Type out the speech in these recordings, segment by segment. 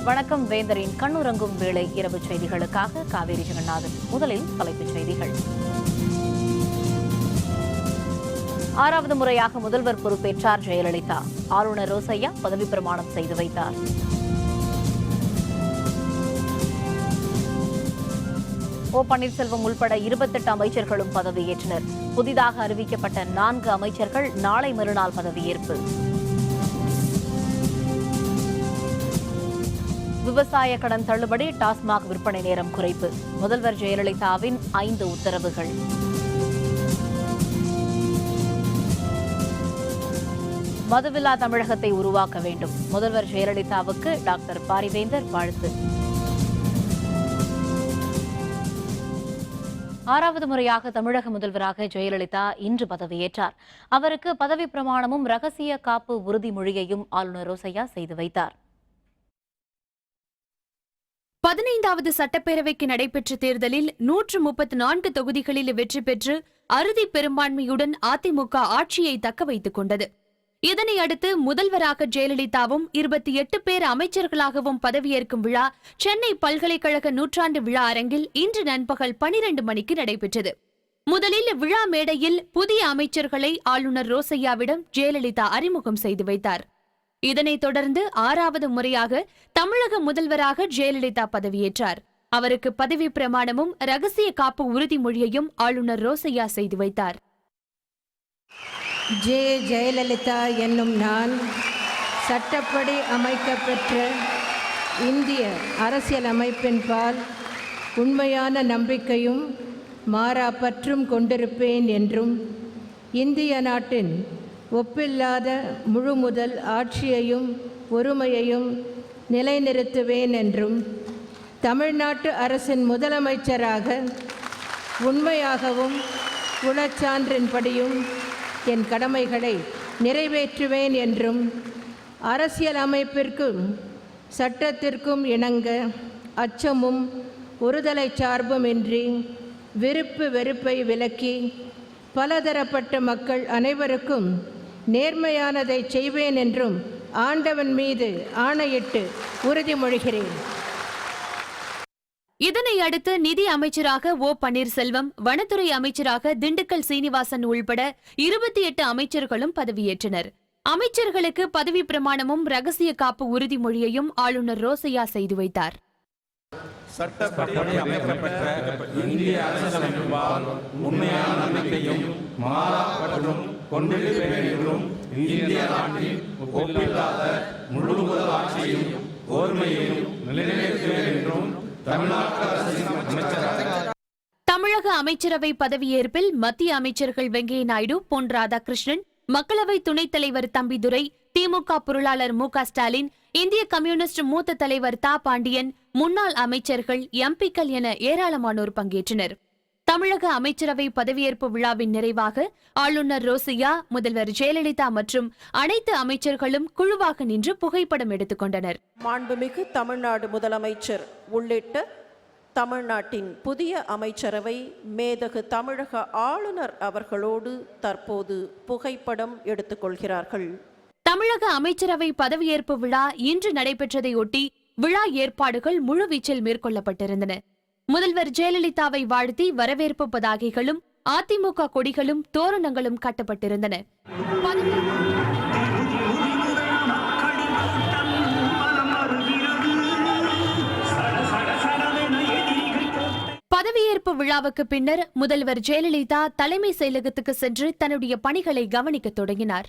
வணக்கம். வேந்தரின் கண்ணுறங்கும் வேளை இரவு செய்திகளுக்காக காவேரி ஜெகநாதன். முதலில் தலைப்புச் செய்திகள். 6வது முறையாக முதல்வர் பொறுப்பேற்றார் ஜெயலலிதா. ஆளுநர் ரோசையா பதவி பிரமாணம் செய்து வைத்தார். ஓ பன்னீர்செல்வம் உள்பட 28 அமைச்சர்களும் பதவியேற்றனர். புதிதாக அறிவிக்கப்பட்ட 4 அமைச்சர்கள் நாளை மறுநாள் பதவியேற்பு. விவசாய கடன் தள்ளுபடி, டாஸ்மாக் விற்பனை நேரம் குறைப்பு. முதல்வர் ஜெயலலிதாவின் 5 உத்தரவுகள். மதுவில்லா தமிழகத்தை உருவாக்க வேண்டும். முதல்வர் ஜெயலலிதாவுக்கு டாக்டர் பாரிவேந்தர் வாழ்த்து. 6வது முறையாக தமிழக முதல்வராக ஜெயலலிதா இன்று பதவியேற்றார். அவருக்கு பதவி பிரமாணமும் ரகசிய காப்பு உறுதிமொழியையும் ஆளுநர் ரோசையா செய்து வைத்தார். 15வது சட்டப்பேரவைக்கு நடைபெற்ற தேர்தலில் 134 தொகுதிகளில் வெற்றி பெற்று அறுதி பெரும்பான்மையுடன் அதிமுக ஆட்சியை தக்க வைத்துக் கொண்டது. இதனை அடுத்து முதல்வராக ஜெயலலிதாவும் 28 பேர் அமைச்சர்களாகவும் பதவியேற்கும் விழா சென்னை பல்கலைக்கழக நூற்றாண்டு விழா அரங்கில் இன்று நண்பகல் 12 மணிக்கு நடைபெற்றது. முதலில் விழா மேடையில் புதிய அமைச்சர்களை ஆளுநர் ரோசையாவிடம் ஜெயலலிதா அறிமுகம் செய்து வைத்தார். இதனைத் தொடர்ந்து 6வது முறையாக தமிழக முதல்வராக ஜெயலலிதா பதவியேற்றார். அவருக்கு பதவி பிரமாணமும் ரகசிய காப்பு உறுதிமொழியையும் ஆளுநர் ரோசையா செய்து வைத்தார். ஜெயலலிதா என்னும் நான் சட்டப்படி அமைக்கப்பெற்ற இந்திய அரசியல் அமைப்பின்பால் உண்மையான நம்பிக்கையும் மாறா பற்றும் கொண்டிருப்பேன் என்றும் இந்திய நாட்டின் ஒப்பில்லாத முழுமுதல் ஆட்சியையும் ஒருமையையும் நிலைநிறுத்துவேன் என்றும் தமிழ்நாட்டு அரசின் முதலமைச்சராக உண்மையாகவும் உளச்சான்றின்படியும் என் கடமைகளை நிறைவேற்றுவேன் என்றும் அரசியல் அமைப்பிற்கும் சட்டத்திற்கும் இணங்க அச்சமும் ஒருதலை சார்புமின்றி விருப்பு வெறுப்பை விலக்கி பலதரப்பட்ட மக்கள் அனைவருக்கும் நேர்மையானதை செய்வேன் என்றும் ஆண்டவன் மீது ஆணையிட்டு உறுதிமொழிகிறேன். இதனை அடுத்து நிதி அமைச்சராக ஓ பன்னீர்செல்வம், வனத்துறை அமைச்சராக திண்டுக்கல் சீனிவாசன் உள்பட 28 அமைச்சர்களும் பதவியேற்றனர். அமைச்சர்களுக்கு பதவி பிரமாணமும் ரகசிய காப்பு உறுதிமொழியையும் ஆளுநர் ரோசையா செய்து வைத்தார். சட்டப்படி அமைக்கப்பட்ட இந்திய அரசியலமைப்பால் உண்மையான நம்பிக்கையும் மாறா பற்றும் கொண்டிருப்பேன் என்றும் இந்திய நாட்டின் ஒப்பில்லாத முழுமுதல் ஆட்சியையும் ஓர்மையையும் நிலைநிறுத்துவேன் என்றும் தமிழ்நாட்டு அரசின் அமைச்சராக. தமிழக அமைச்சரவை பதவியேற்பில் மத்திய அமைச்சர்கள் வெங்கையா நாயுடு, பொன் ராதாகிருஷ்ணன், மக்களவை துணைத் தலைவர் தம்பிதுரை, திமுக பொருளாளர் மு.க. ஸ்டாலின், இந்திய கம்யூனிஸ்ட் மூத்த தலைவர் தா. பாண்டியன், முன்னாள் அமைச்சர்கள், எம்பிக்கள் என ஏராளமானோர் பங்கேற்றனர். தமிழக அமைச்சரவை பதவியேற்பு விழாவின் நிறைவாக ஆளுநர் ரோசையா, முதல்வர் ஜெயலலிதா மற்றும் அனைத்து அமைச்சர்களும் குழுவாக நின்று புகைப்படம் எடுத்துக் கொண்டனர். மாண்புமிகு தமிழ்நாடு முதலமைச்சர் உள்ளிட்ட தமிழ்நாட்டின் புதிய அமைச்சரவை மேதகு தமிழக ஆளுநர் அவர்களோடு தற்போது புகைப்படம் எடுத்துக்கொள்கிறார்கள். தமிழக அமைச்சரவை பதவியேற்பு விழா இன்று நடைபெற்றதையொட்டி விழா ஏற்பாடுகள் முழுவீச்சில் மேற்கொள்ளப்பட்டிருந்தன. முதல்வர் ஜெயலலிதாவை வாழ்த்தி வரவேற்பு பதாகைகளும் அதிமுக கொடிகளும் தோரணங்களும் கட்டப்பட்டிருந்தன. பதவியேற்பு விழாவுக்கு பின்னர் முதல்வர் ஜெயலலிதா தலைமை செயலகத்துக்கு சென்று தன்னுடைய பணிகளை கவனிக்க தொடங்கினார்.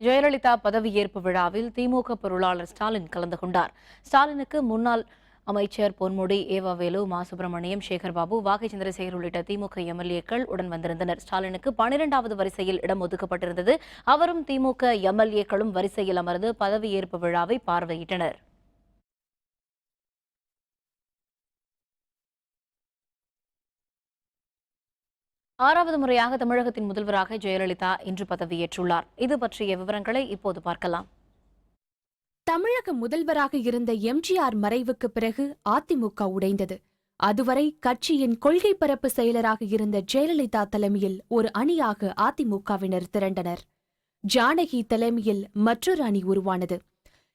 ஜெயலலிதா பதவியேற்பு விழாவில் திமுக பொருளாளர் ஸ்டாலின் கலந்து கொண்டார். ஸ்டாலினுக்கு முன்னாள் அமைச்சர் பொன்முடி, ஏவாவேலு, மா. சுப்பிரமணியம், சேகர்பாபு, வாகை சந்திரசேகர் உள்ளிட்ட திமுக எம்எல்ஏக்கள் உடன் வந்திருந்தனர். ஸ்டாலினுக்கு 12வது வரிசையில் இடம் ஒதுக்கப்பட்டிருந்தது. அவரும் திமுக எம்எல்ஏக்களும் வரிசையில் அமர்ந்து பதவியேற்பு விழாவை பார்வையிட்டனர். ஆறாவது முறையாக தமிழகத்தின் முதல்வராக ஜெயலலிதா இன்று பதவியேற்றுள்ளார். இது பற்றிய விவரங்களை இப்போது பார்க்கலாம். தமிழக முதல்வராக இருந்த எம்ஜிஆர் மறைவுக்கு பிறகு அதிமுக உடைந்தது. அதுவரை கட்சியின் கொள்கை பரப்பு செயலராக இருந்த ஜெயலலிதா தலைமையில் ஒரு அணியாக அதிமுகவினர் திரண்டனர். ஜானகி தலைமையில் மற்றொரு அணி உருவானது.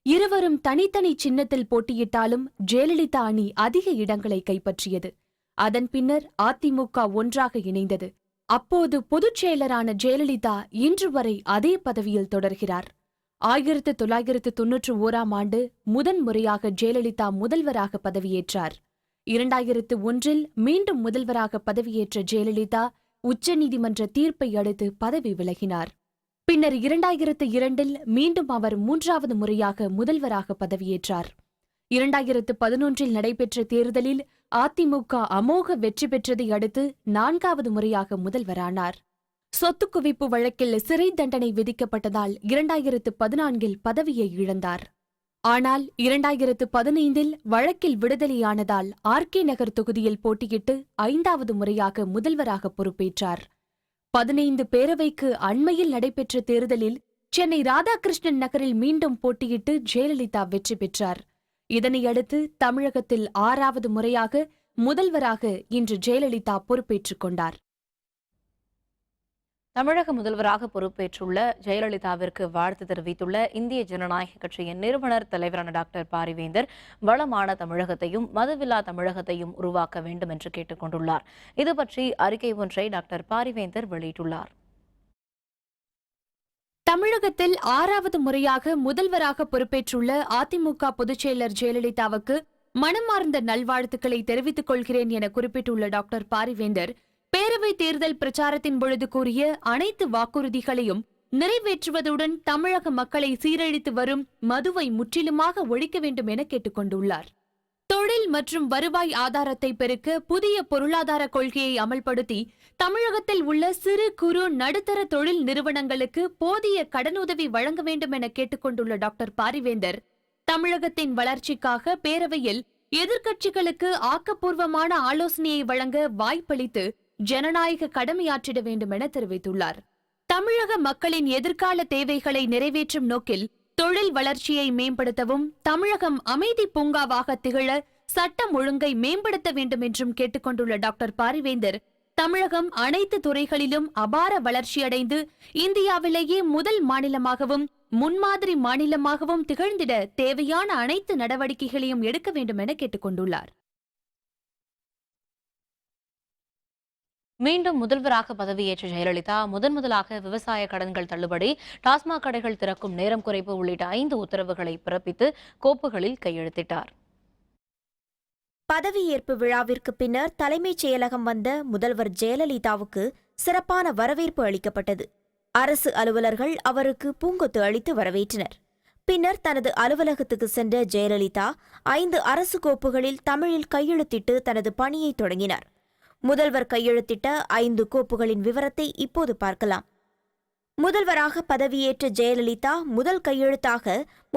இருவரும் தனித்தனி சின்னத்தில் போட்டியிட்டாலும் ஜெயலலிதா அணி அதிக இடங்களை கைப்பற்றியது. அதன் பின்னர் அதிமுக ஒன்றாக இணைந்தது. அப்போது பொதுச் செயலரான ஜெயலலிதா இன்று வரை அதே பதவியில் தொடர்கிறார். 1991ஆம் ஆண்டு முதன்முறையாக ஜெயலலிதா முதல்வராக பதவியேற்றார். 2001இல் மீண்டும் முதல்வராக பதவியேற்ற ஜெயலலிதா உச்சநீதிமன்ற தீர்ப்பை அடுத்து பதவி விலகினார். பின்னர் 2002இல் மீண்டும் அவர் 3வது முறையாக முதல்வராக பதவியேற்றார். 2011இல் நடைபெற்ற தேர்தலில் அதிமுக அமோக வெற்றி பெற்றதை அடுத்து 4வது முறையாக முதல்வரானார். சொத்து குவிப்பு வழக்கில் சிறை தண்டனை விதிக்கப்பட்டதால் 2014இல் பதவியை இழந்தார். ஆனால் 2015இல் வழக்கில் விடுதலையானதால் ஆர்கே நகர் தொகுதியில் போட்டியிட்டு 5வது முறையாக முதல்வராக பொறுப்பேற்றார். 15 பேரவைக்கு அண்மையில் நடைபெற்ற தேர்தலில் சென்னை ராதாகிருஷ்ணன் நகரில் மீண்டும் போட்டியிட்டு ஜெயலலிதா வெற்றி பெற்றார். இதனையடுத்து தமிழகத்தில் 6வது முறையாக முதல்வராக இன்று ஜெயலலிதா பொறுப்பேற்றுக் கொண்டார். தமிழக முதல்வராக பொறுப்பேற்றுள்ள ஜெயலலிதாவிற்கு வாழ்த்து தெரிவித்துள்ள இந்திய ஜனநாயக கட்சியின் நிறுவனர் தலைவரான டாக்டர் பாரிவேந்தர் வளமான தமிழகத்தையும் மதவில்லா தமிழகத்தையும் உருவாக்க வேண்டும் என்று கேட்டுக் கொண்டுள்ளார். இதுபற்றி அறிக்கை ஒன்றை டாக்டர் பாரிவேந்தர் வெளியிட்டுள்ளார். தமிழகத்தில் 6வது முறையாக முதல்வராக பொறுப்பேற்றுள்ள அதிமுக பொதுச்செயலர் ஜெயலலிதாவுக்கு மனமார்ந்த நல்வாழ்த்துக்களை தெரிவித்துக் கொள்கிறேன் என குறிப்பிட்டுள்ள டாக்டர் பாரிவேந்தர், பேரவைத் தேர்தல் பிரச்சாரத்தின் பொழுது கூறிய அனைத்து வாக்குறுதிகளையும் நிறைவேற்றுவதுடன் தமிழக மக்களை சீரழித்து வரும் மதுவை முற்றிலுமாக ஒழிக்க வேண்டும் என கேட்டுக் கொண்டுள்ளார். தொழில் மற்றும் வருவாய் ஆதாரத்தை பெருக்க புதிய பொருளாதார கொள்கையை அமல்படுத்தி தமிழகத்தில் உள்ள சிறு குறு நடுத்தர தொழில் நிறுவனங்களுக்கு போதிய கடனுதவி வழங்க வேண்டும் என கேட்டுக் கொண்டுள்ள டாக்டர் பாரிவேந்தர், தமிழகத்தின் வளர்ச்சிக்காக பேரவையில் எதிர்க்கட்சிகளுக்கு ஆக்கப்பூர்வமான ஆலோசனையை வழங்க வாய்ப்பளித்து ஜனநாயக கடமையாற்றிட வேண்டும் என தெரிவித்துள்ளார். தமிழக மக்களின் எதிர்கால தேவைகளை நிறைவேற்றும் நோக்கில் தொழில் வளர்ச்சியை மேம்படுத்தவும் தமிழகம் அமைதி பூங்காவாக திகழ சட்டம் ஒழுங்கை மேம்படுத்த வேண்டும் என்றும் கேட்டுக்கொண்டுள்ள டாக்டர் பாரிவேந்தர், தமிழகம் அனைத்து துறைகளிலும் அபார வளர்ச்சியடைந்து இந்தியாவிலேயே முதல் மாநிலமாகவும் முன்மாதிரி மாநிலமாகவும் திகழ்ந்திட தேவையான அனைத்து நடவடிக்கைகளையும் எடுக்க வேண்டும் என கேட்டுக்கொண்டுள்ளார். மீண்டும் முதல்வராக பதவியேற்ற ஜெயலலிதா முதலாக விவசாய கடன்கள் தள்ளுபடி, டாஸ்மாக் கடைகள் திறக்கும் நேரம் குறைப்பு உள்ளிட்ட 5 உத்தரவுகளை பிறப்பித்து கோப்புகளில் கையெழுத்திட்டார். பதவியேற்பு விழாவிற்கு பின்னர் தலைமைச் செயலகம் வந்த முதல்வர் ஜெயலலிதாவுக்கு சிறப்பான வரவேற்பு அளிக்கப்பட்டது. அரசு அலுவலர்கள் அவருக்கு பூங்கொத்து அளித்து வரவேற்றனர். பின்னர் தனது அலுவலகத்துக்கு சென்ற ஜெயலலிதா 5 அரசு கோப்புகளில் தமிழில் கையெழுத்திட்டு தனது பணியை தொடங்கினார். முதல்வர் கையெழுத்திட்ட 5 கோப்புகளின் விவரத்தை இப்போது பார்க்கலாம். முதல்வராக பதவியேற்ற ஜெயலலிதா முதல் கையெழுத்தாக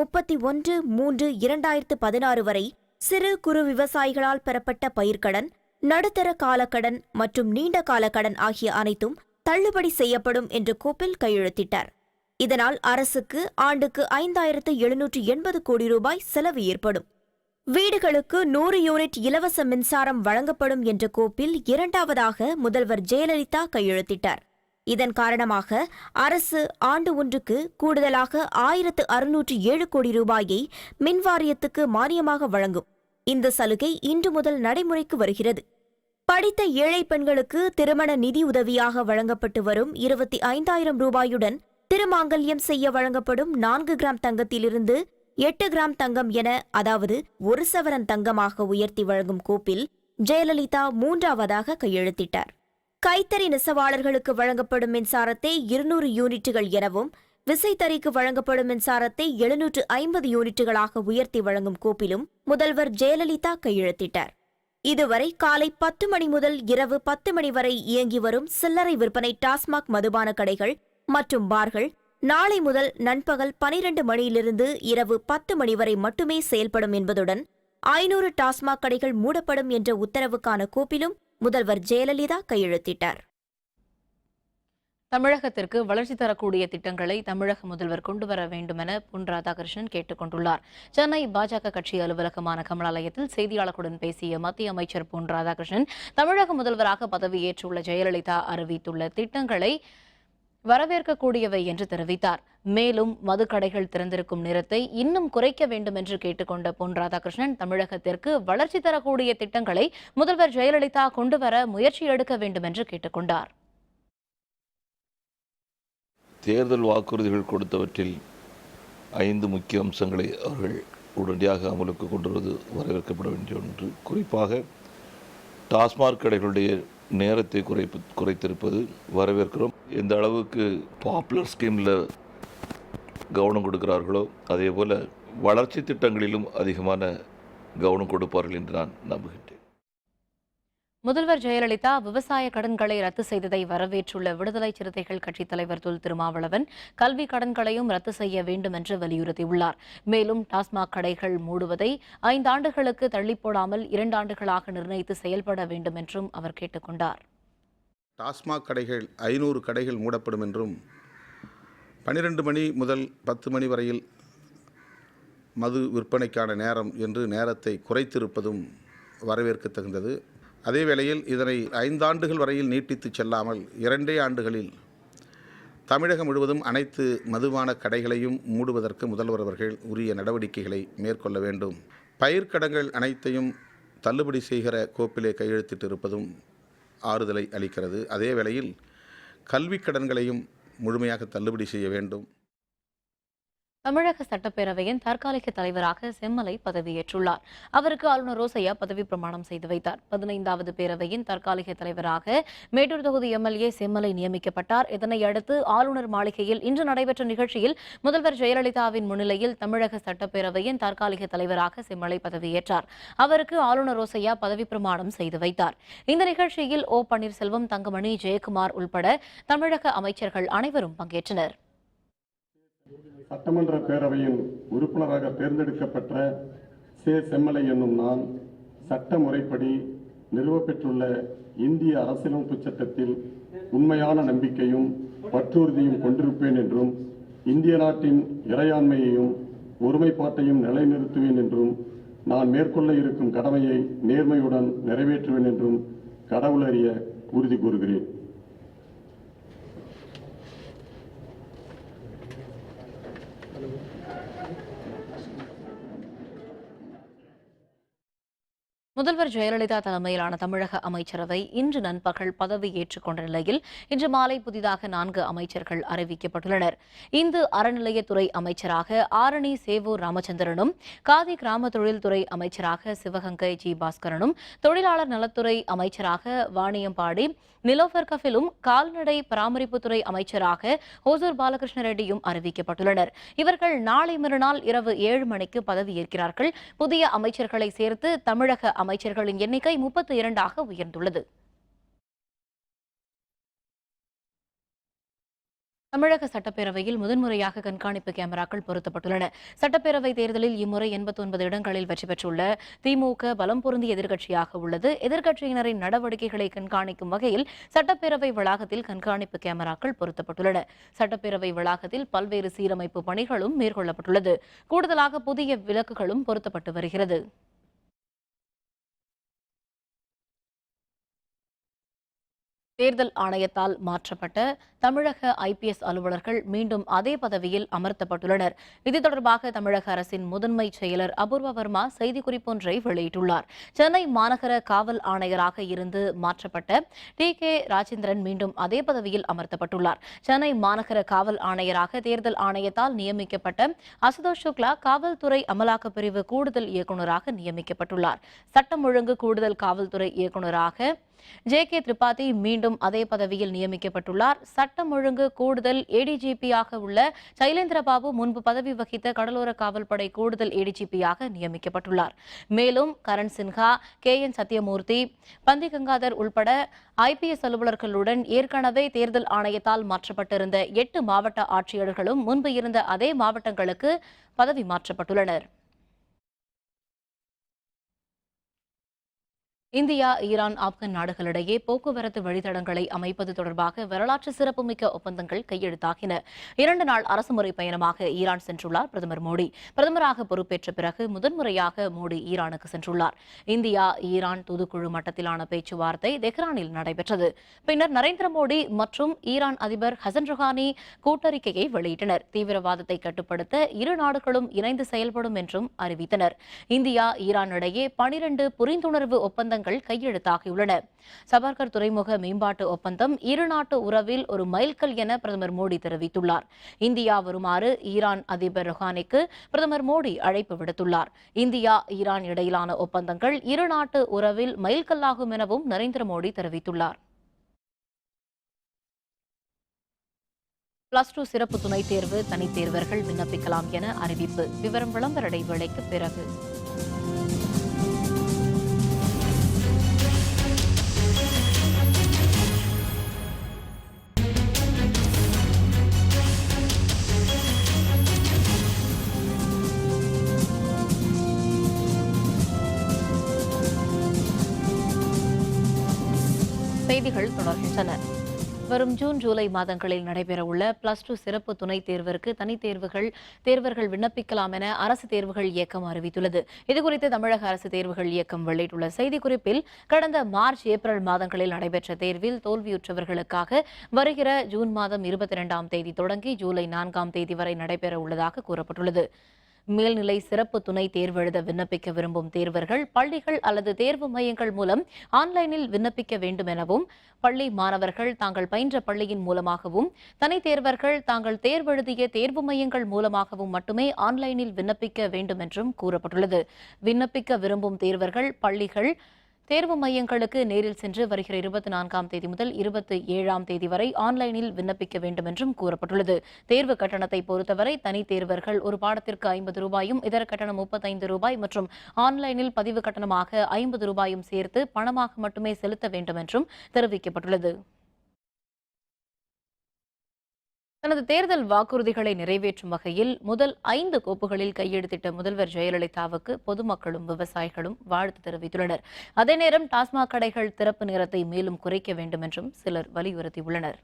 31/3/2016 வரை சிறு குறு விவசாயிகளால் பெறப்பட்ட பயிர்க்கடன், நடுத்தர காலக்கடன் மற்றும் நீண்ட கால கடன் ஆகிய அனைத்தும் தள்ளுபடி செய்யப்படும் என்ற கோப்பில் கையெழுத்திட்டார். இதனால் அரசுக்கு ஆண்டுக்கு 5780 கோடி ரூபாய் செலவு ஏற்படும். வீடுகளுக்கு 100 யூனிட் இலவச மின்சாரம் வழங்கப்படும் என்ற கோப்பில் 2வதாக முதல்வர் ஜெயலலிதா கையெழுத்திட்டார். இதன் காரணமாக அரசு ஆண்டு ஒன்றுக்கு கூடுதலாக 1607 கோடி ரூபாயை மின்வாரியத்துக்கு மானியமாக வழங்கும். இந்த சலுகை இன்று முதல் நடைமுறைக்கு வருகிறது. படித்த ஏழை பெண்களுக்கு திருமண நிதி உதவியாக வழங்கப்பட்டு வரும் 25,000 ரூபாயுடன் திருமாங்கல்யம் செய்ய வழங்கப்படும் 4 கிராம் தங்கத்திலிருந்து 8 கிராம் தங்கம் என, அதாவது 1 சவரன் தங்கமாக உயர்த்தி வழங்கும் கோப்பில் ஜெயலலிதா 3வதாக கையெழுத்திட்டார். கைத்தறி நெசவாளர்களுக்கு வழங்கப்படும் மின்சாரத்தை 200 யூனிட்டுகள் எனவும், விசைத்தறிக்கு வழங்கப்படும் மின்சாரத்தை 750 யூனிட்டுகளாக உயர்த்தி வழங்கும் கோப்பிலும் முதல்வர் ஜெயலலிதா கையெழுத்திட்டார். இதுவரை காலை 10 மணி முதல் இரவு 10 மணி வரை இயங்கி வரும் சில்லறை விற்பனை டாஸ்மாக் மதுபான கடைகள் மற்றும் பார்கள் நாளை முதல் நண்பகல் 12 மணியிலிருந்து இரவு 10 மணி வரை மட்டுமே செயல்படும் என்பதுடன் 500 டாஸ்மாக் கடைகள் மூடப்படும் என்ற உத்தரவுக்கான கோப்பிலும் முதல்வர் ஜெயலலிதா கையெழுத்திட்டார். தமிழகத்திற்கு வளர்ச்சி தரக்கூடிய திட்டங்களை தமிழக முதல்வர் கொண்டுவர வேண்டும் என பொன் ராதாகிருஷ்ணன் கேட்டுக் கொண்டுள்ளார். சென்னை பாஜக கட்சி அலுவலகமான கமலாலயத்தில் செய்தியாளர்களுடன் பேசிய மத்திய அமைச்சர் பொன் ராதாகிருஷ்ணன், தமிழக முதல்வராக பதவியேற்றுள்ள ஜெயலலிதா அறிவித்துள்ள திட்டங்களை வரவேற்கக்கூடியவை என்று தெரிவித்தார். மேலும் மதுக்கடைகள் திறந்திருக்கும் நேரத்தை இன்னும் குறைக்க வேண்டும் என்று கேட்டுக்கொண்ட பொன் ராதாகிருஷ்ணன், தமிழகத்திற்கு வளர்ச்சி தரக்கூடிய திட்டங்களை முதல்வர் ஜெயலலிதா கொண்டுவர முயற்சி எடுக்க வேண்டும் என்று கேட்டுக்கொண்டார். தேர்தல் வாக்குறுதிகள் கொடுத்தவற்றில் 5 முக்கிய அம்சங்களை அவர்கள் உடனடியாக அமலுக்கு கொண்டு வருவது வரவேற்கப்பட வேண்டிய ஒன்று. குறிப்பாக டாஸ்மாக் கடைகளுடைய நேரத்தை குறைத்திருப்பது வரவேற்கிறோம். எந்த அளவுக்கு பாப்புலர் ஸ்கீமில் கவனம் கொடுக்கிறார்களோ அதே போல் வளர்ச்சி திட்டங்களிலும் அதிகமான கவனம் கொடுப்பார்கள் என்று நான் நம்புகின்றேன். முதல்வர் ஜெயலலிதா விவசாய கடன்களை ரத்து செய்ததை வரவேற்றுள்ள விடுதலை சிறுத்தைகள் கட்சித் தலைவர் தொல் திருமாவளவன், கல்வி கடன்களையும் ரத்து செய்ய வேண்டும் என்று வலியுறுத்தியுள்ளார். மேலும் டாஸ்மாக் கடைகள் மூடுவதை 5 ஆண்டுகளுக்கு தள்ளிப்போடாமல் 2 ஆண்டுகளாக நிர்ணயித்து செயல்பட வேண்டும் என்றும் அவர் கேட்டுக்கொண்டார். டாஸ்மாக் கடைகள் 500 கடைகள் மூடப்படும் என்றும் 12 மணி முதல் 10 மணி வரையில் மது விற்பனைக்கான நேரம் என்று நேரத்தை குறைத்திருப்பதும் வரவேற்கத்தகுந்தது. அதே வேளையில் இதனை 5 ஆண்டுகள் வரையில் நீட்டித்து செல்லாமல் 2 ஆண்டுகளில் தமிழகம் முழுவதும் அனைத்து மதுபான கடைகளையும் மூடுவதற்கு முதல்வர் அவர்கள் உரிய நடவடிக்கைகளை மேற்கொள்ள வேண்டும். பயிர்க்கடன்கள் அனைத்தையும் தள்ளுபடி செய்கிற கோப்பிலே கையெழுத்திட்டு இருப்பதும் ஆறுதலை அளிக்கிறது. அதே வேளையில் கல்விக் கடன்களையும் முழுமையாக தள்ளுபடி செய்ய வேண்டும். தமிழக சட்டப்பேரவையின் தற்காலிக தலைவராக செம்மலை பதவியேற்றுள்ளார். அவருக்கு ஆளுநர் ரோசையா பதவி பிரமாணம் செய்து வைத்தார். 15வது பேரவையின் தற்காலிக தலைவராக மேட்டூர் தொகுதி எம்எல்ஏ செம்மலை நியமிக்கப்பட்டார். இதனையடுத்து ஆளுநர் மாளிகையில் இன்று நடைபெற்ற நிகழ்ச்சியில் முதல்வர் ஜெயலலிதாவின் முன்னிலையில் தமிழக சட்டப்பேரவையின் தற்காலிக தலைவராக செம்மலை பதவியேற்றார். அவருக்கு ஆளுநர் ரோசையா பதவி பிரமாணம் செய்து வைத்தார். இந்த நிகழ்ச்சியில் ஓ பன்னீர்செல்வம், தங்கமணி, ஜெயக்குமார் உள்பட தமிழக அமைச்சர்கள் அனைவரும் பங்கேற்றனர். சட்டமன்ற பேரவையின் உறுப்பினராக தேர்ந்தெடுக்கப்பட்ட செம்மலை என்னும் நான் சட்ட முறைப்படி நிறுவப்பெற்றுள்ள இந்திய அரசியலமைப்பு சட்டத்தில் உண்மையான நம்பிக்கையும் பற்றுறுதியும் கொண்டிருப்பேன் என்றும் இந்திய நாட்டின் இறையாண்மையையும் ஒருமைப்பாட்டையும் நிலைநிறுத்துவேன் என்றும் நான் மேற்கொள்ள இருக்கும் கடமையை நேர்மையுடன் நிறைவேற்றுவேன் என்றும் கடவுளறிய உறுதி கூறுகிறேன். முதல்வர் ஜெயலலிதா தலைமையிலான தமிழக அமைச்சரவை இன்று நண்பகல் பதவியேற்றுக் கொண்ட நிலையில் இன்று மாலை புதிதாக 4 அமைச்சர்கள் அறிவிக்கப்பட்டுள்ளனர். இந்து அறநிலையத்துறை அமைச்சராக ஆரணி சேவூர் ராமச்சந்திரனும், காதி கிராம தொழில்துறை அமைச்சராக சிவகங்கை ஜி பாஸ்கரனும், தொழிலாளர் நலத்துறை அமைச்சராக வாணியம்பாடி நிலோஃபர் கஃபிலும், கால்நடை பராமரிப்புத்துறை அமைச்சராக ஓசூர் பாலகிருஷ்ண ரெட்டியும் அறிவிக்கப்பட்டுள்ளனர். இவர்கள் நாளை மறுநாள் இரவு 7 மணிக்கு பதவியேற்கிறார்கள். புதிய அமைச்சர்களை சேர்த்து தமிழக அமைச்சர்களின் எண்ணிக்கை 32ஆக உயர்ந்துள்ளது. தமிழக சட்டப்பேரவையில் முதன்முறையாக கண்காணிப்பு கேமராக்கள் பொருத்தப்பட்டுள்ளன. சட்டப்பேரவை தேர்தலில் இம்முறை 89 இடங்களில் வெற்றி பெற்றுள்ள திமுக பலம் பொருந்திய எதிர்க்கட்சியாக உள்ளது. எதிர்க்கட்சியினரின் நடவடிக்கைகளை கண்காணிக்கும் வகையில் சட்டப்பேரவை வளாகத்தில் கண்காணிப்பு கேமராக்கள் பொருத்தப்பட்டுள்ளன. சட்டப்பேரவை வளாகத்தில் பல்வேறு சீரமைப்பு பணிகளும் மேற்கொள்ளப்பட்டுள்ளது. கூடுதலாக புதிய விளக்குகளும் பொருத்தப்பட்டு வருகிறது. தேர்தல் ஆணையத்தால் மாற்றப்பட்ட தமிழக ஐபிஎஸ் அலுவலர்கள் மீண்டும் அதே பதவியில் அமர்த்தப்பட்டுள்ளனர். இது தொடர்பாக தமிழக அரசின் முதன்மை செயலர் அபூர்வ வர்மா செய்திக்குறிப்பொன்றை வெளியிட்டுள்ளார். சென்னை மாநகர காவல் ஆணையராக இருந்து மாற்றப்பட்ட டி.கே. ராஜேந்திரன் மீண்டும் அதே பதவியில் அமர்த்தப்பட்டுள்ளார். சென்னை மாநகர காவல் ஆணையராக தேர்தல் ஆணையத்தால் நியமிக்கப்பட்ட அசுதோஷ் சுக்லா காவல்துறை அமலாக்கப் பிரிவு கூடுதல் இயக்குநராக நியமிக்கப்பட்டுள்ளார். சட்டம் ஒழுங்கு கூடுதல் காவல்துறை இயக்குநராக ஜே.கே. திரிபாதி மீண்டும் அதே பதவியில் நியமிக்கப்பட்டுள்ளார். சட்டம் ஒழுங்கு கூடுதல் ஏடிஜிபியாக உள்ள சைலேந்திரபாபு முன்பு பதவி வகித்த கடலோர காவல்படை கூடுதல் ஏடிஜிபியாக நியமிக்கப்பட்டுள்ளார். மேலும் கரண் சின்ஹா, கே.என். சத்யமூர்த்தி, பந்தி கங்காதர் உள்பட ஐபிஎஸ் அலுவலர்களுடன் ஏற்கனவே தேர்தல் ஆணையத்தால் மாற்றப்பட்டிருந்த 8 மாவட்ட ஆட்சியர்களும் முன்பு இருந்த அதே மாவட்டங்களுக்கு பதவி மாற்றப்பட்டுள்ளனர். இந்தியா, ஈரான், ஆப்கான் நாடுகளிடையே போக்குவரத்து வழித்தடங்களை அமைப்பது தொடர்பாக வரலாற்று சிறப்புமிக்க ஒப்பந்தங்கள் கையெழுத்தாகின. 2 நாள் அரசுமுறை பயணமாக ஈரான் சென்றுள்ளார் பிரதமர் மோடி. பிரதமராக பொறுப்பேற்ற பிறகு முதன்முறையாக மோடி ஈரானுக்கு சென்றுள்ளார். இந்தியா, ஈரான் தூதுக்குழு மட்டத்திலான பேச்சுவார்த்தை தெஹ்ரானில் நடைபெற்றது. பின்னர் நரேந்திர மோடி மற்றும் ஈரான் அதிபர் ஹசன் ருஹானி கூட்டறிக்கையை வெளியிட்டனர். தீவிரவாதத்தை கட்டுப்படுத்த இரு நாடுகளும் இணைந்து செயல்படும் என்றும் அறிவித்தனர். இந்தியா, ஈரான் இடையே 12 புரிந்துணர்வு ஒப்பந்தங்கள் கையெழுத்தாகியுள்ளன. சபர்கர் துறைமுக மேம்பாட்டு ஒப்பந்தம் இரு நாட்டு உறவில் ஒரு மைல்கல் என பிரதமர் மோடி தெரிவித்துள்ளார். இந்தியா வருமாறு ஈரான் அதிபர் ருஹானிக்கு பிரதமர் மோடி அழைப்பு விடுத்துள்ளார். இந்தியா, ஈரான் இடையிலான ஒப்பந்தங்கள் இரு நாட்டு உறவில் மைல்கல்லாகும் எனவும் நரேந்திர மோடி தெரிவித்துள்ளார். +2 சிறப்பு துணைத் தேர்வு தனித் தேர்வர்கள் விண்ணப்பிக்கலாம் என அறிவிப்பு. விவரம் விளம்பர இடைவேளைக்கு பிறகு. செய்திகள் தொடர்கின்றன. வரும் ஜூன், ஜூலை மாதங்களில் நடைபெறவுள்ள +2 சிறப்பு துணைத் தேர்விற்கு தனித் தேர்வர்கள் விண்ணப்பிக்கலாம் என அரசு தேர்வுகள் இயக்கம் அறிவித்துள்ளது. இதுகுறித்து தமிழக அரசு தேர்வுகள் இயக்கம் வெளியிட்டுள்ள செய்திக்குறிப்பில், கடந்த மார்ச், ஏப்ரல் மாதங்களில் நடைபெற்ற தேர்வில் தோல்வியுற்றவர்களுக்காக வருகிற ஜூன் மாதம் 22ஆம் தேதி தொடங்கி ஜூலை 4ஆம் தேதி வரை நடைபெற உள்ளதாக கூறப்பட்டுள்ளது. மேல்நிலை சிறப்பு துணை தேர்வு எழுத விண்ணப்பிக்க விரும்பும் தேர்வர்கள் பள்ளிகள் அல்லது தேர்வு மையங்கள் மூலம் ஆன்லைனில் விண்ணப்பிக்க வேண்டும் எனவும், பள்ளி மாணவர்கள் தாங்கள் பயின்ற பள்ளியின் மூலமாகவும், தனித் தேர்வர்கள் தாங்கள் தேர்வெழுதிய தேர்வு மையங்கள் மூலமாகவும் மட்டுமே ஆன்லைனில் விண்ணப்பிக்க வேண்டும் என்றும் கூறப்பட்டுள்ளது. விண்ணப்பிக்க விரும்பும் தேர்வர்கள் பள்ளிகள், தேர்வு மையங்களுக்கு நேரில் சென்று வருகிற 24ஆம் தேதி முதல் 27ஆம் தேதி வரை ஆன்லைனில் விண்ணப்பிக்க வேண்டும் என்றும் கூறப்பட்டுள்ளது. தேர்வு கட்டணத்தை பொறுத்தவரை தனித் தேர்வர்கள் ஒரு பாடத்திற்கு ₹50, இதர கட்டணம் ₹35 மற்றும் ஆன்லைனில் பதிவு கட்டணமாக ₹50 சேர்த்து பணமாக மட்டுமே செலுத்த வேண்டும் என்றும் தெரிவிக்கப்பட்டுள்ளது. தனது தேர்தல் வாக்குறுதிகளை நிறைவேற்றும் வகையில் முதல் 5 கோப்புகளில் கையெழுத்திட்ட முதல்வர் ஜெயலலிதாவுக்கு பொதுமக்களும் விவசாயிகளும் வாழ்த்து தெரிவித்துள்ளனர். அதே நேரம் டாஸ்மாக் கடைகள் திறப்பு நேரத்தை மேலும் குறைக்க வேண்டும் என்றும் சிலர் வலியுறுத்தியுள்ளனர்.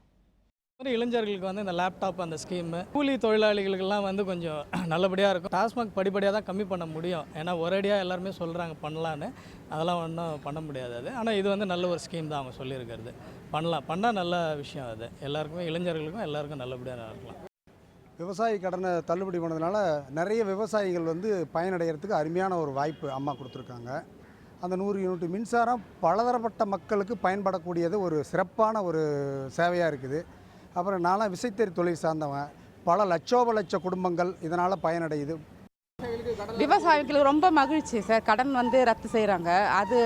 இளைஞர்களுக்கு இந்த லேப்டாப் அந்த ஸ்கீம், கூலி தொழிலாளிகளுக்கெல்லாம் கொஞ்சம் நல்லபடியாக இருக்கும். டாஸ்மாக் படிப்படியாக தான் கம்மி பண்ண முடியும். ஏன்னா ஒரேடியாக எல்லாருமே சொல்கிறாங்க பண்ணலான்னு, அதெல்லாம் ஒன்றும் பண்ண முடியாது அது. ஆனால் இது நல்ல ஒரு ஸ்கீம் தான் அவங்க சொல்லியிருக்கிறது. பண்ணால் நல்ல விஷயம் அது. எல்லாருக்குமே, இளைஞர்களுக்கும் எல்லாருக்கும் நல்லபடியாக நடக்கலாம். விவசாய கடனை தள்ளுபடி பண்ணதுனால நிறைய விவசாயிகள் பயனடைகிறதுக்கு அருமையான ஒரு வாய்ப்பு அம்மா கொடுத்துருக்காங்க. அந்த 100 யூனிட் மின்சாரம் பலதரப்பட்ட மக்களுக்கு பயன்படக்கூடியது ஒரு சிறப்பான ஒரு சேவையாக இருக்குது. அப்புறம் நான்லாம் விசைத்தறி தொழில் சார்ந்தவன், பல லட்ச குடும்பங்கள் இதனால் பயனடையுது. விவசாயிகளுக்கு ரொம்ப மகிழ்ச்சி சார். கடன் ரத்து செய்கிறாங்க, அது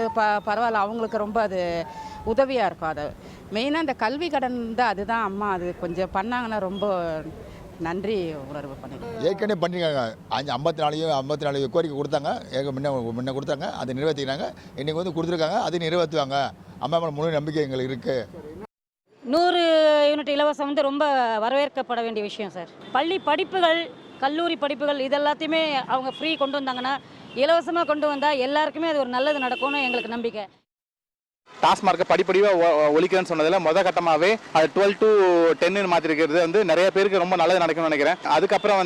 பரவாயில்ல, அவங்களுக்கு ரொம்ப அது உதவியாக இருக்கும். அது மெயினாக இந்த கல்வி கடன் தான், அதுதான் அம்மா அது கொஞ்சம் பண்ணாங்கன்னா ரொம்ப நன்றி உணர்வு பண்ணிடுறேன். ஏற்கனவே பண்ணியிருக்காங்க. 54 கோரிக்கை கொடுத்தாங்க, முன்ன கொடுத்தாங்க, அதை நிறைவேற்றிக்கிறாங்க. இன்றைக்கி கொடுத்துருக்காங்க, அதை நிறைவேற்றுவாங்க. அம்மா மேலே முழு நம்பிக்கை எங்களுக்கு இருக்குது. 100 யூனிட் இலவசம் ரொம்ப வரவேற்கப்பட வேண்டிய விஷயம் சார். பள்ளி படிப்புகள், கல்லூரி படிப்புகள் இதெல்லாத்தையுமே அவங்க ஃப்ரீ கொண்டு வந்தாங்கன்னா, இலவசமாக கொண்டு வந்தால் எல்லாருக்குமே அது ஒரு நல்லது நடக்கும்னு எங்களுக்கு நம்பிக்கை. டாஸ்மார்க்கை படிப்படியாக ஒழிக்கிறேன்னு சொன்னதில் மொதல் கட்டமாகவே அது 12 to 10 மாற்றிருக்கிறது நிறைய பேருக்கு ரொம்ப நல்லது நடக்கும்னு நினைக்கிறேன். அதுக்கப்புறம்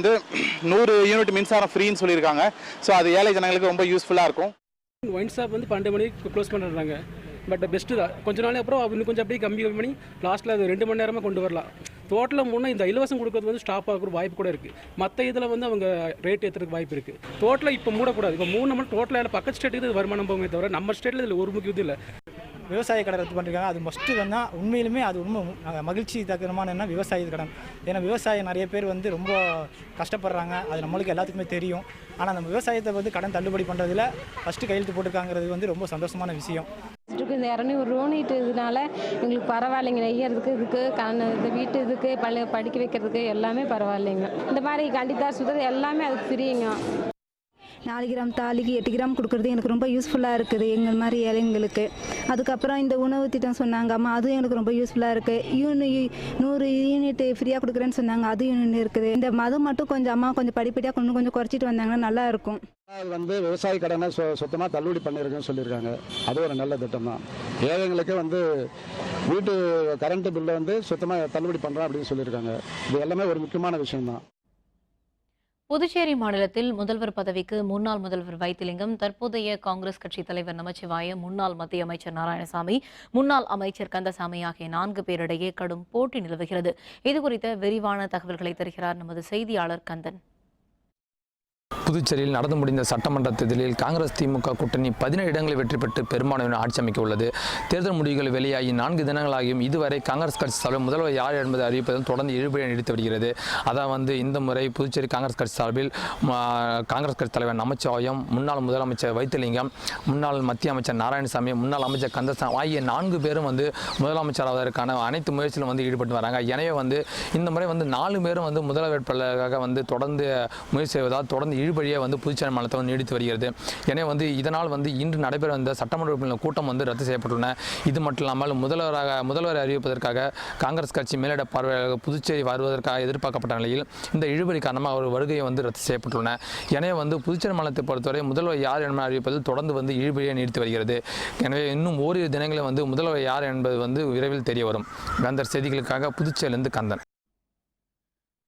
100 யூனிட் மின்சாரம் ஃப்ரீன்னு சொல்லியிருக்காங்க. ஸோ அது ஏழை ஜனங்களுக்கு ரொம்ப யூஸ்ஃபுல்லாக இருக்கும். ஒயின் ஷாப் 12 மணிக்கு க்ளோஸ் பண்ணுறாங்க. பட் பெஸ்ட்டு தான். கொஞ்ச நாள் அப்புறம் இன்னும் கொஞ்சம் அப்படியே கம்மி பண்ணி லாஸ்ட்டில் அது 2 மணி நேரமாக கொண்டு வரலாம். டோட்டலாக முன்னே இந்த இலவசம் கொடுக்கறது ஸ்டாப் ஆகிற வாய்ப்பு கூட இருக்குது. மற்ற இதில் அவங்க ரேட் ஏற்றுறதுக்கு வாய்ப்பு இருக்குது. டோட்டலாக இப்போ மூடக்கூடாது. இப்போ 3 நம்ம டோட்டலாக பக்கத்து ஸ்டேட்டுக்கு இது வருமானம் போகுமே தவிர நம்ம ஸ்டேட்டில் இதில் ஒரு முக்கியம் இல்லை. விவசாய கடன் ரத்து பண்ணியிருக்காங்க, அது மஸ்ட்டு தான். உண்மையிலுமே அது உண்மை மகிழ்ச்சி தக்கமான என்ன விவசாய கடன். ஏன்னா விவசாயம் நிறைய பேர் ரொம்ப கஷ்டப்படுறாங்க, அது நம்மளுக்கு எல்லாத்துக்குமே தெரியும். ஆனால் நம்ம விவசாயத்தை கடன் தள்ளுபடி பண்ணுறதுல ஃபஸ்ட்டு கையெழுத்து போட்டிருக்காங்கிறது ரொம்ப சந்தோஷமான விஷயம். இந்த 200 யூனிட் இதனால எங்களுக்கு பரவாயில்லைங்க. நெய்யறதுக்கு இந்த வீட்டு இதுக்கு படிக்க வைக்கிறதுக்கு எல்லாமே பரவாயில்லைங்க. இந்த மாதிரி கண்டிப்பாக சுதர் எல்லாமே அதுக்கு ஃப்ரீங்க. 4 கிராம் தாலிக்கு 8 கிராம் கொடுக்குறது எனக்கு ரொம்ப யூஸ்ஃபுல்லாக இருக்குது எங்கள் மாதிரி ஏழைங்களுக்கு. அதுக்கப்புறம் இந்த உணவு திட்டம் சொன்னாங்க அம்மா, அதுவும் எனக்கு ரொம்ப யூஸ்ஃபுல்லாக இருக்குது. 100 யூனிட் ஃப்ரீயாக கொடுக்குறேன்னு சொன்னாங்க, அது யூனிட் இருக்குது. இந்த மதம் மட்டும் கொஞ்சம் அம்மா கொஞ்சம் படிப்படியாக கொஞ்சம் குறைச்சிட்டு வந்தாங்கன்னா நல்லா இருக்கும். அது விவசாய கடனை சுத்தமாக தள்ளுபடி பண்ணியிருக்கேன்னு சொல்லியிருக்காங்க. அது ஒரு நல்ல திட்டம் தான். ஏழைங்களுக்கு வீட்டு கரண்ட் பில்லை சுத்தமாக தள்ளுபடி பண்ணுறோம் அப்படின்னு சொல்லியிருக்காங்க. இது எல்லாமே ஒரு முக்கியமான விஷயம்தான். புதுச்சேரி மாநிலத்தில் முதல்வர் பதவிக்கு முன்னாள் முதல்வர் வைத்திலிங்கம், தற்போதைய காங்கிரஸ் கட்சி தலைவர் நமச்சிவாயம், முன்னாள் மத்திய அமைச்சர் நாராயணசாமி, முன்னாள் அமைச்சர் கந்தசாமி ஆகிய 4 பேரிடையே கடும் போட்டி நிலவுகிறது. இதுகுறித்த விரிவான தகவல்களை தருகிறார் நமது செய்தியாளர் கந்தன். புதுச்சேரியில் நடந்து முடிந்த சட்டமன்ற தேர்தலில் காங்கிரஸ் திமுக கூட்டணி 17 இடங்களில் வெற்றி பெற்று பெரும்பான்மையான ஆட்சி அமைக்க உள்ளது. தேர்தல் முடிவுகள் வெளியாகி 4 தினங்களாகியும் இதுவரை காங்கிரஸ் கட்சி சார்பில் முதல்வர் யார் என்பதை அறிவிப்பதில் தொடர்ந்து இழுபறி நீடித்து வருகிறது. அதான் இந்த முறை புதுச்சேரி காங்கிரஸ் கட்சி சார்பில் காங்கிரஸ் கட்சி தலைவர் நமச்சிவாயம், முன்னாள் முதலமைச்சர் வைத்திலிங்கம், முன்னாள் மத்திய அமைச்சர் நாராயணசாமி, முன்னாள் அமைச்சர் கந்தசாமி ஆகிய 4 பேரும் முதலமைச்சர் ஆவதற்கான அனைத்து முயற்சியிலும் ஈடுபட்டு வராங்க. எனவே இந்த முறை 4 பேரும் முதல்வர் வேட்பாளராக தொடர்ந்து முயற்சி செய்வதால் தொடர்ந்து இழுபறியை புதுச்சேரி மாநிலத்தில் நீடித்து வருகிறது. எனவே இதனால் இன்று நடைபெற வந்த சட்டமன்ற உறுப்பினர் கூட்டம் ரத்து செய்யப்பட்டுள்ளன. இது மட்டும் இல்லாமல் முதல்வரை அறிவிப்பதற்காக காங்கிரஸ் கட்சி மேலிட பார்வையாளர்கள் புதுச்சேரி வருவதற்காக எதிர்பார்க்கப்பட்ட நிலையில் இந்த இழுபறி காரணமாக அவர் வருகையை ரத்து செய்யப்பட்டுள்ளன. எனவே புதுச்சேரி மாநிலத்தை பொறுத்தவரை முதல்வர் யார் என்பதை அறிவிப்பதில் தொடர்ந்து இழுபறியை நீடித்து வருகிறது. எனவே இன்னும் ஓரிரு தினங்களில் முதல்வர் யார் என்பது விரைவில் தெரிய வரும். அந்த செய்திகளுக்காக புதுச்சேரியிலிருந்து கந்தன்.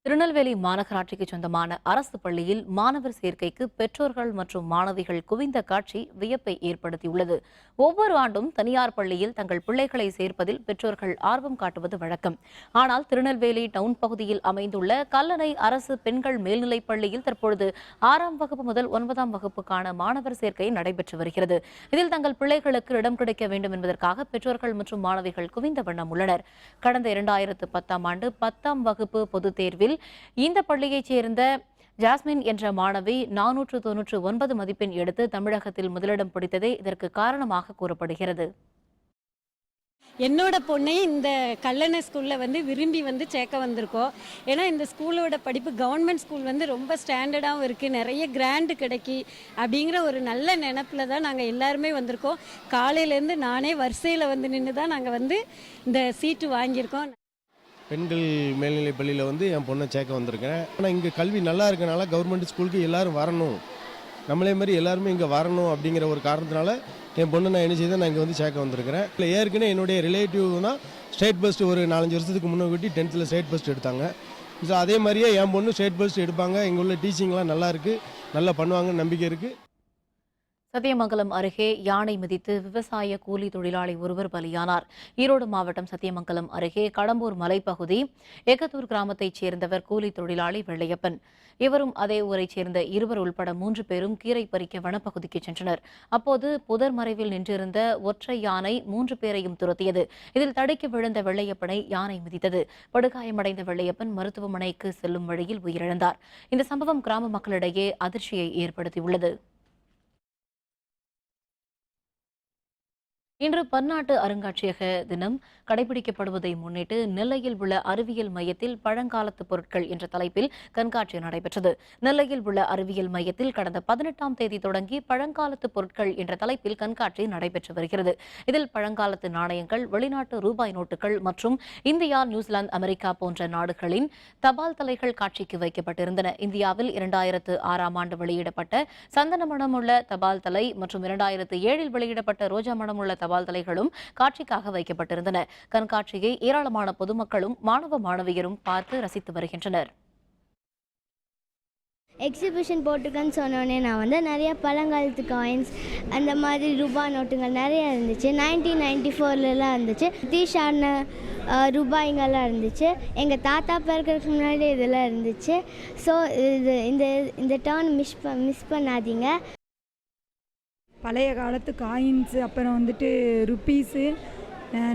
திருநெல்வேலி மாநகராட்சிக்கு சொந்தமான அரசு பள்ளியில் மாணவர் சேர்க்கைக்கு பெற்றோர்கள் மற்றும் மாணவிகள் குவிந்த காட்சி வியப்பை ஏற்படுத்தியுள்ளது. ஒவ்வொரு ஆண்டும் தனியார் பள்ளியில் தங்கள் பிள்ளைகளை சேர்ப்பதில் பெற்றோர்கள் ஆர்வம் காட்டுவது வழக்கம். ஆனால் திருநெல்வேலி டவுன் பகுதியில் அமைந்துள்ள கல்லணை அரசு பெண்கள் மேல்நிலைப் பள்ளியில் தற்பொழுது 6ஆம் வகுப்பு முதல் 9ஆம் வகுப்புக்கான மாணவர் சேர்க்கை நடைபெற்று வருகிறது. இதில் தங்கள் பிள்ளைகளுக்கு இடம் கிடைக்க வேண்டும் என்பதற்காக பெற்றோர்கள் மற்றும் மாணவிகள் குவிந்த வண்ணம் உள்ளனர். கடந்த 2010ஆம் ஆண்டு 10ஆம் வகுப்பு பொதுத் தேர்வில் இந்த பள்ளியைச் சேர்ந்த ஜாஸ்மின் என்ற மாணவி 499 மதிப்பெண் எடுத்து தமிழகத்தில் முதலிடம் பிடித்ததே இதற்கு காரணமாக கூறப்படுகிறது. என்னோட பொண்ணை இந்த கல்லணை ஸ்கூலில் விரும்பி சேர்க்க வந்திருக்கோம். ஏன்னா இந்த ஸ்கூலோட படிப்பு கவர்மெண்ட் ஸ்கூல் ரொம்ப ஸ்டாண்டர்டாகவும் இருக்குது, நிறைய கிராண்டு கிடைக்கி அப்படிங்கிற ஒரு நல்ல நினப்பில் தான் நாங்கள் எல்லாருமே வந்திருக்கோம். காலையிலேருந்து நானே வரிசையில் நின்று தான் நாங்கள் இந்த சீட்டு வாங்கியிருக்கோம். பெண்கள் மேல்நிலைப் பள்ளியில் என் பொண்ணை சேர்க்க வந்திருக்கேன். ஆனால் இங்கே கல்வி நல்லா இருக்கனால கவர்மெண்ட் ஸ்கூலுக்கு எல்லோரும் வரணும், நம்மளே மாதிரி எல்லாருமே இங்கே வரணும் அப்படிங்கிற ஒரு காரணத்தினால என் பொண்ணை நான் என்ன செய்தேன், நான் இங்கே சேர்க்க வந்திருக்கிறேன். இல்லை ஏற்கனவே என்னுடைய ரிலேட்டிவ் தான் ஸ்டேட் ஃபஸ்ட் ஒரு 4-5 வருஷத்துக்கு முன்னாடி 10th ஸ்டேட் ஃபஸ்ட் எடுத்தாங்க. ஸோ அதே மாதிரியே என் பொண்ணு ஸ்டேட் ஃபஸ்ட் எடுப்பாங்க. இங்கே உள்ள டீச்சிங்லாம் நல்லா இருக்குது, நல்லா பண்ணுவாங்கன்னு நம்பிக்கை இருக்குது. சத்தியமங்கலம் அருகே யானை மிதித்து விவசாய கூலி தொழிலாளி ஒருவர் பலியானார். ஈரோடு மாவட்டம் சத்தியமங்கலம் அருகே கடம்பூர் மலைப்பகுதி எகத்தூர் கிராமத்தைச் சேர்ந்தவர் கூலி தொழிலாளி வெள்ளையப்பன். இவரும் அதே ஊரைச் சேர்ந்த 2 உள்பட 3 பேரும் கீரை பறிக்க வனப்பகுதிக்கு சென்றனர். அப்போது புதர் மறைவில் நின்றிருந்த ஒற்றை யானை 3 பேரையும் துரத்தியது. இதில் தடுக்கி விழுந்த வெள்ளையப்பனை யானை மிதித்தது. படுகாயமடைந்த வெள்ளையப்பன் மருத்துவமனைக்கு செல்லும் வழியில் உயிரிழந்தார். இந்த சம்பவம் கிராம மக்களிடையே அதிர்ச்சியை ஏற்படுத்தியுள்ளது. இன்று பன்னாட்டு அருங்காட்சியக தினம் கடைபிடிக்கப்படுவதை முன்னிட்டு நெல்லையில் உள்ள அறிவியல் மையத்தில் பழங்காலத்து பொருட்கள் என்ற தலைப்பில் கண்காட்சி நடைபெற்றது. நெல்லையில் உள்ள அறிவியல் மையத்தில் கடந்த 18ஆம் தேதி தொடங்கி பழங்காலத்து பொருட்கள் என்ற தலைப்பில் கண்காட்சி நடைபெற்று வருகிறது. இதில் பழங்காலத்து நாணயங்கள், வெளிநாட்டு ரூபாய் நோட்டுகள் மற்றும் இந்தியா, நியூசிலாந்து, அமெரிக்கா போன்ற நாடுகளின் தபால் தலைகள் காட்சிக்கு வைக்கப்பட்டிருந்தன. இந்தியாவில் 2006ஆம் ஆண்டு வெளியிடப்பட்ட சந்தன மணமுள்ள தபால் தலை மற்றும் 2007இல் வெளியிடப்பட்ட ரோஜா மணமுள்ள தபால் தலைகளும் காட்சிக்காக வைக்கப்பட்டிருந்தன. கண்காட்சியை ஏராளமான பொதுமக்களும் மாணவ மாணவியரும் பார்த்து ரசித்து வருகின்றனர். எக்ஸிபிஷன் போட்டிருக்கேன்னு சொன்னோடனே நான் நிறைய பழங்காலத்து காயின்ஸ், அந்த மாதிரி ரூபாய் நோட்டுங்கள் நிறைய இருந்துச்சு. 1994லலாம் இருந்துச்சு. தீஷான ரூபாய்ங்கெல்லாம் இருந்துச்சு. எங்கள் தாத்தா பிறக்கிறதுக்கு முன்னாடி இதெல்லாம் இருந்துச்சு. ஸோ இந்த டர்ன் மிஸ் பண்ணாதீங்க. பழைய காலத்து காயின்ஸு, அப்புறம் ருப்பீஸு,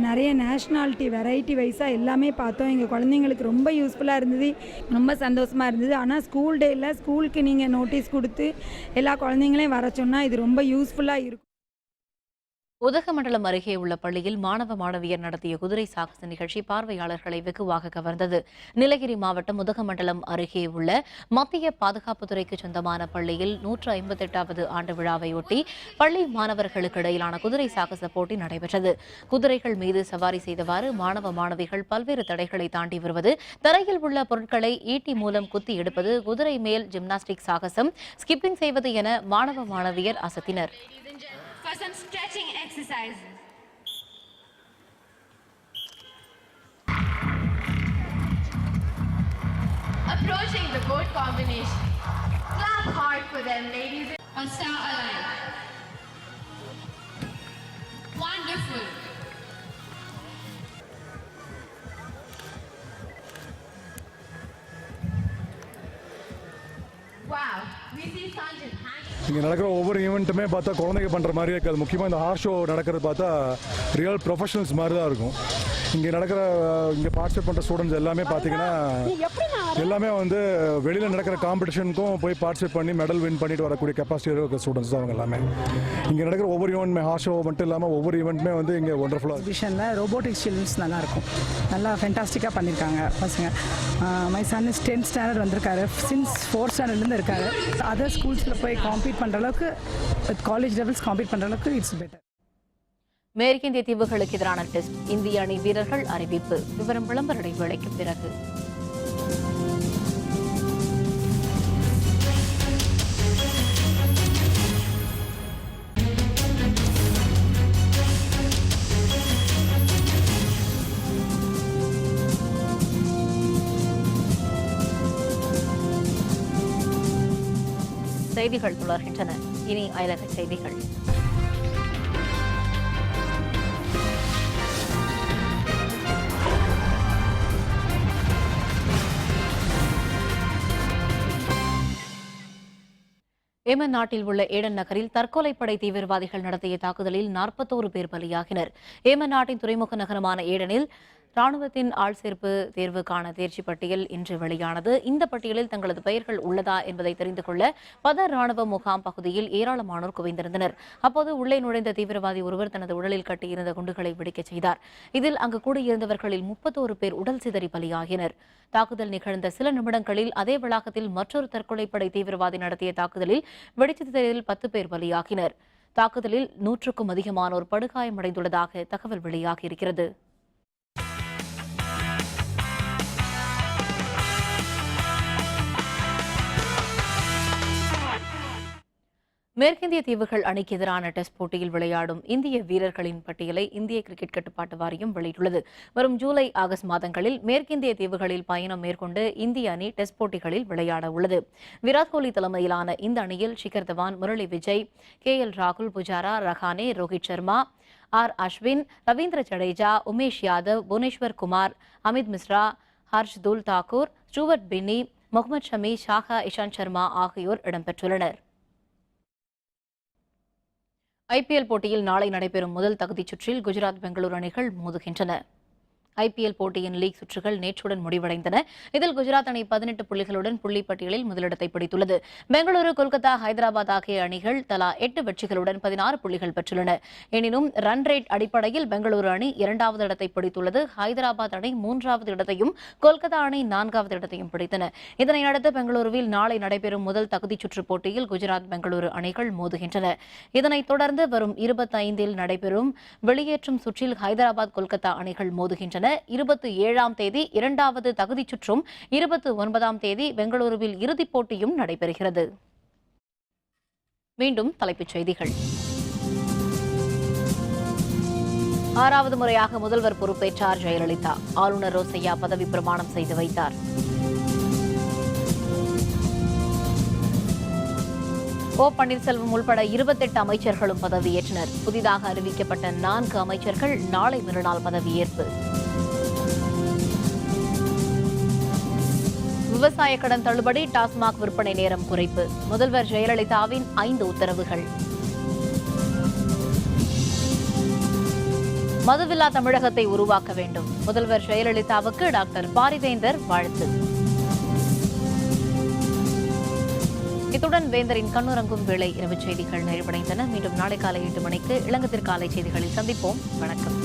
நிறைய நேஷ்னாலிட்டி வெரைட்டி வைஸாக எல்லாமே பார்த்தோம். எங்கள் குழந்தைங்களுக்கு ரொம்ப யூஸ்ஃபுல்லாக இருந்தது, ரொம்ப சந்தோஷமாக இருந்தது. ஆனால் ஸ்கூல் டேயில் ஸ்கூலுக்கு நீங்கள் நோட்டீஸ் கொடுத்து எல்லா குழந்தைங்களையும் வர சொன்னால் இது ரொம்ப யூஸ்ஃபுல்லாக இருக்கும். உதகமண்டலம் அருகே உள்ள பள்ளியில் மாணவ மாணவியர் நடத்திய குதிரை சாகச நிகழ்ச்சி பார்வையாளர்களை வெகுவாக கவர்ந்தது. நீலகிரி மாவட்டம் உதகமண்டலம் அருகே உள்ள மத்திய பாதுகாப்புத்துறைக்கு சொந்தமான பள்ளியில் 158வது ஆண்டு விழாவையொட்டி பள்ளி மாணவர்களுக்கு இடையிலான குதிரை சாகச போட்டி நடைபெற்றது. குதிரைகள் மீது சவாரி செய்தவாறு மாணவ மாணவிகள் பல்வேறு தடைகளை தாண்டி வருவது, தரையில் உள்ள பொருட்களை ஈட்டி மூலம் குத்தி எடுப்பது, குதிரை மேல் ஜிம்னாஸ்டிக் சாகசம், ஸ்கிப்பிங் செய்வது என மாணவ மாணவியர் அசத்தினர். For some stretching exercises. Approaching the board combination. Clap hard for them, ladies. On Star Align. Wonderful. Wow, we see Sanjay hanging. இங்கே நடக்கிற ஒவ்வொரு ஈவெண்ட்டுமே பார்த்தா குழந்தைங்க பண்ணுற மாதிரியே இருக்காது. முக்கியமாக இந்த ஹார்ஸ் ஷோ நடக்கிறது பார்த்தா ரியல் ப்ரொஃபஷனல்ஸ் மாதிரி தான் இருக்கும். இங்கே பார்ட்டிசிபேட் பண்ணுற ஸ்டூடெண்ட்ஸ் எல்லாமே பார்த்தீங்கன்னா எல்லாமே வந்து வெளியில் நடக்கிற காம்படிஷனுக்கும் போய் பார்ட்டிசிபேட் பண்ணி மெடல் வின் பண்ணிட்டு வரக்கூடிய கெப்பாசிட்டி இருக்கிற ஸ்டூடெண்ட்ஸ் தான் அவங்க எல்லாமே. இங்கே நடக்கிற ஒவ்வொரு ஈவெண்ட்டுமே ஹார்ஸ் ஷோ மட்டும் இல்லாமல் ஒவ்வொரு ஈவெண்ட்டுமே வந்து இங்கே ஒண்டர்ஃபுல்லாக எக்ஸிபிஷனில் ரோபோட்டிக்ஸ் சில்ட்ரன்ஸ் நல்லாயிருக்கும், நல்லா ஃபென்டாஸ்டிக்காக பண்ணியிருக்காங்க பசங்க. My son is 10th standard வந்திருக்காரு, சின்ஸ் 4th ஸ்டாண்டர்ட்லேருந்து இருக்காரு. அதர் ஸ்கூல்ஸில் போய் காம்பீட் பண்ணுற அளவுக்கு, காலேஜ் லெவல்ஸ் காம்பீட் பண்ணுற அளவுக்கு இட்ஸ் பெட்டர். மேற்கிந்திய தீவுகளுக்கு எதிரான டெஸ்ட் இந்திய அணி வீரர்கள் அறிவிப்பு. விவரம் விளம்பர இடைவேளைக்கு பிறகு. செய்திகள் தொடர்கின்றன. இனி அயலக செய்திகள். ஏமன் நாட்டில் உள்ள ஏடன் நகரில் தற்கொலைப்படை தீவிரவாதிகள் நடத்திய தாக்குதலில் 41 பேர் பலியாகினர். ஏமன் நாட்டின் துறைமுக நகரமான ஏடனில் ராணுவத்தின் ஆள் சேர்ப்பு தேர்வுக்கான தேர்ச்சி பட்டியல் இன்று வெளியானது. இந்த பட்டியலில் தங்களது பெயர்கள் உள்ளதா என்பதை தெரிந்து கொள்ள பதர் ராணுவ முகாம் பகுதியில் ஏராளமானோர் குவிந்திருந்தனர். அப்போது உள்ளே நுழைந்த தீவிரவாதி ஒருவர் தனது உடலில் கட்டியிருந்த குண்டுகளை வெடிக்கச் செய்தார். இதில் அங்கு கூடியிருந்தவர்களில் 31 பேர் உடல் சிதறி பலியாகினர். தாக்குதல் நிகழ்ந்த சில நிமிடங்களில் அதே வளாகத்தில் மற்றொரு தற்கொலைப்படை தீவிரவாதி நடத்திய தாக்குதலில் வெடிச்சதில் 10 பேர் பலியாகினர். தாக்குதலில் 100க்கும் அதிகமானோர் படுகாயமடைந்துள்ளதாக தகவல் வெளியாகியிருக்கிறது. மேற்கிந்திய தீவுகள் அணிக்கு எதிரான டெஸ்ட் போட்டியில் விளையாடும் இந்திய வீரர்களின் பட்டியலை இந்திய கிரிக்கெட் கட்டுப்பாட்டு வாரியம் வெளியிட்டுள்ளது. வரும் ஜூலை, ஆகஸ்ட் மாதங்களில் மேற்கிந்திய தீவுகளில் பயணம் மேற்கொண்டு இந்திய அணி டெஸ்ட் போட்டிகளில் விளையாட உள்ளது. விராட் கோலி தலைமையிலான இந்த அணியில் ஷிகர் தவான், முரளி விஜய், KL ராகுல், புஜாரா, ரஹானே, ரோஹித் சர்மா, R அஸ்வின், ரவீந்திர ஜடேஜா, உமேஷ் யாதவ், புவனேஸ்வர் குமார், அமித் மிஸ்ரா, ஹர்ஷ்துல் தாக்கூர், ஸ்டூவர்ட் பின்னி, முகமது ஷமி, ஷாஹா, இஷாந்த் சர்மா ஆகியோர் இடம்பெற்றுள்ளனர். IPL போட்டியில் நாளை நடைபெறும் முதல் தகுதிச் சுற்றில் குஜராத், பெங்களூரு அணிகள் மோதுகின்றன. IPL போட்டியின் லீக் சுற்றுகள் நேற்றுடன் முடிவடைந்தன. இதில் குஜராத் அணி 18 புள்ளிகளுடன் புள்ளிப்பட்டியலில் முதலிடத்தை பிடித்துள்ளது. பெங்களூரு, கொல்கத்தா, ஹைதராபாத் ஆகிய அணிகள் தலா 8 வெற்றிகளுடன் 16 புள்ளிகள் பெற்றுள்ளன. எனினும் ரன் ரேட் அடிப்படையில் பெங்களூரு அணி 2வது இடத்தை பிடித்துள்ளது. ஹைதராபாத் அணி 3வது இடத்தையும், கொல்கத்தா அணி 4வது இடத்தையும் பிடித்தன. இதனையடுத்து பெங்களூருவில் நாளை நடைபெறும் முதல் தகுதிச் சுற்று போட்டியில் குஜராத், பெங்களூரு அணிகள் மோதுகின்றன. இதனைத் தொடர்ந்து வரும் 25இல் நடைபெறும் வெளியேற்றும் சுற்றில் ஹைதராபாத், கொல்கத்தா அணிகள் மோதுகின்றன. 27ஆம் தேதி 2வது தகுதிச் சுற்றும், 29ஆம் தேதி பெங்களூருவில் இறுதிப் போட்டியும் நடைபெறுகிறது. மீண்டும் தலைப்புச் செய்திகள். 6வது முறையாக முதல்வர் பொறுப்பேற்றார் ஜெயலலிதா. ஆளுநர் ரோசையா பதவி பிரமாணம் செய்து வைத்தார். O பன்னீர்செல்வம் உள்பட 28 அமைச்சர்களும் பதவியேற்றனர். புதிதாக அறிவிக்கப்பட்ட 4 அமைச்சர்கள் நாளை மறுநாள் பதவியேற்பு. விவசாய கடன் தள்ளுபடி, டாஸ்மாக் விற்பனை நேரம் குறைப்பு. முதல்வர் ஜெயலலிதாவின் 5 உத்தரவுகள். மதுவில்லா தமிழகத்தை உருவாக்க வேண்டும். முதல்வர் ஜெயலலிதாவுக்கு டாக்டர் பாரிவேந்தர் வாழ்த்து. இத்துடன் வேந்தரின் கண்ணுறங்கும் வேளை இரவு செய்திகள் நிறைவடைந்தன. மீண்டும் நாளை காலை 8 மணிக்கு இளங்கத்திற்காலை செய்திகளில் சந்திப்போம். வணக்கம்.